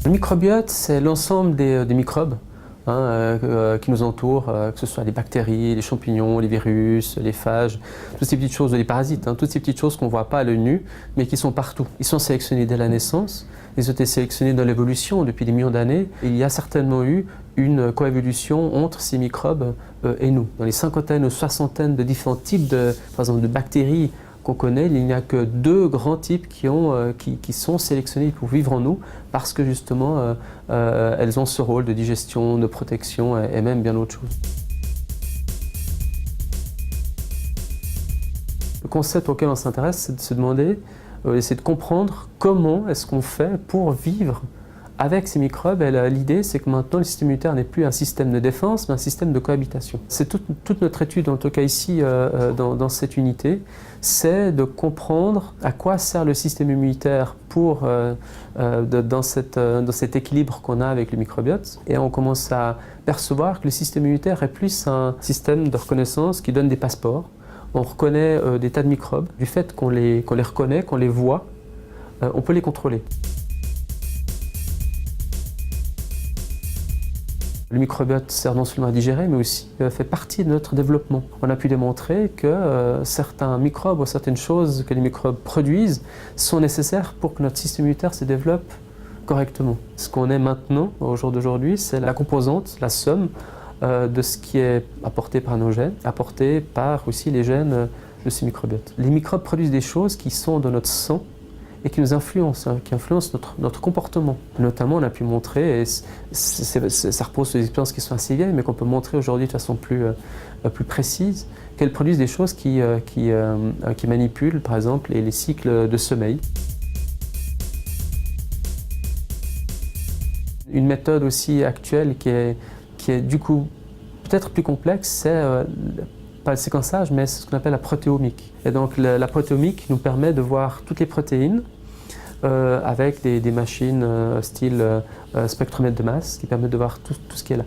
Le microbiote, c'est l'ensemble des microbes qui nous entourent, que ce soit les bactéries, les champignons, les virus, les phages, toutes ces petites choses, les parasites, toutes ces petites choses qu'on ne voit pas à l'œil nu, mais qui sont partout. Ils sont sélectionnés dès la naissance, ils ont été sélectionnés dans l'évolution depuis des millions d'années. Il y a certainement eu une coévolution entre ces microbes et nous. Dans les cinquantaines ou soixantaines de différents types par exemple, de bactéries qu'on connaît, il n'y a que 2 grands types qui sont sélectionnés pour vivre en nous parce que justement elles ont ce rôle de digestion, de protection et même bien autre chose. Le concept auquel on s'intéresse, c'est de se demander, c'est de comprendre comment est-ce qu'on fait pour vivre avec ces microbes. Et l'idée, c'est que maintenant, le système immunitaire n'est plus un système de défense, mais un système de cohabitation. C'est toute notre étude, en tout cas ici, dans cette unité, c'est de comprendre à quoi sert le système immunitaire dans cet équilibre qu'on a avec le microbiote. Et on commence à percevoir que le système immunitaire est plus un système de reconnaissance qui donne des passeports. On reconnaît des tas de microbes. Du fait qu'on les reconnaît, qu'on les voit, on peut les contrôler. Le microbiote sert non seulement à digérer, mais aussi fait partie de notre développement. On a pu démontrer que certains microbes ou certaines choses que les microbes produisent sont nécessaires pour que notre système immunitaire se développe correctement. Ce qu'on est maintenant, au jour d'aujourd'hui, c'est la composante, la somme de ce qui est apporté par nos gènes, apporté par aussi les gènes de ces microbiotes. Les microbes produisent des choses qui sont dans notre sang et qui nous influencent, qui influencent notre comportement. Notamment, on a pu montrer, et ça repose sur des expériences qui sont assez vieilles, mais qu'on peut montrer aujourd'hui de façon plus précise, qu'elles produisent des choses qui manipulent, par exemple, les cycles de sommeil. Une méthode aussi actuelle qui est du coup peut-être plus complexe, c'est pas le séquençage, mais c'est ce qu'on appelle la protéomique. Et donc la protéomique nous permet de voir toutes les protéines avec des machines style spectromètre de masse qui permettent de voir tout ce qui est là.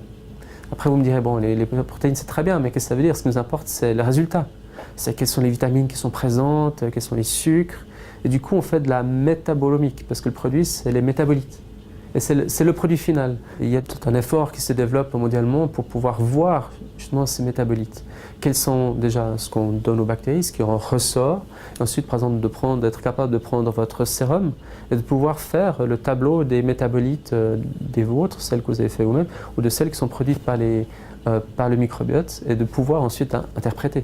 Après vous me direz, bon, les protéines c'est très bien, mais qu'est-ce que ça veut dire? Ce qui nous importe c'est le résultat. C'est quelles sont les vitamines qui sont présentes, quels sont les sucres. Et du coup on fait de la métabolomique, parce que le produit c'est les métabolites. Et c'est le produit final. Et il y a tout un effort qui se développe mondialement pour pouvoir voir justement ces métabolites. Quels sont déjà ce qu'on donne aux bactéries, ce qui en ressort. Et ensuite, par exemple, d'être capable de prendre votre sérum et de pouvoir faire le tableau des métabolites des vôtres, celles que vous avez fait vous-même, ou de celles qui sont produites par le microbiote, et de pouvoir ensuite interpréter.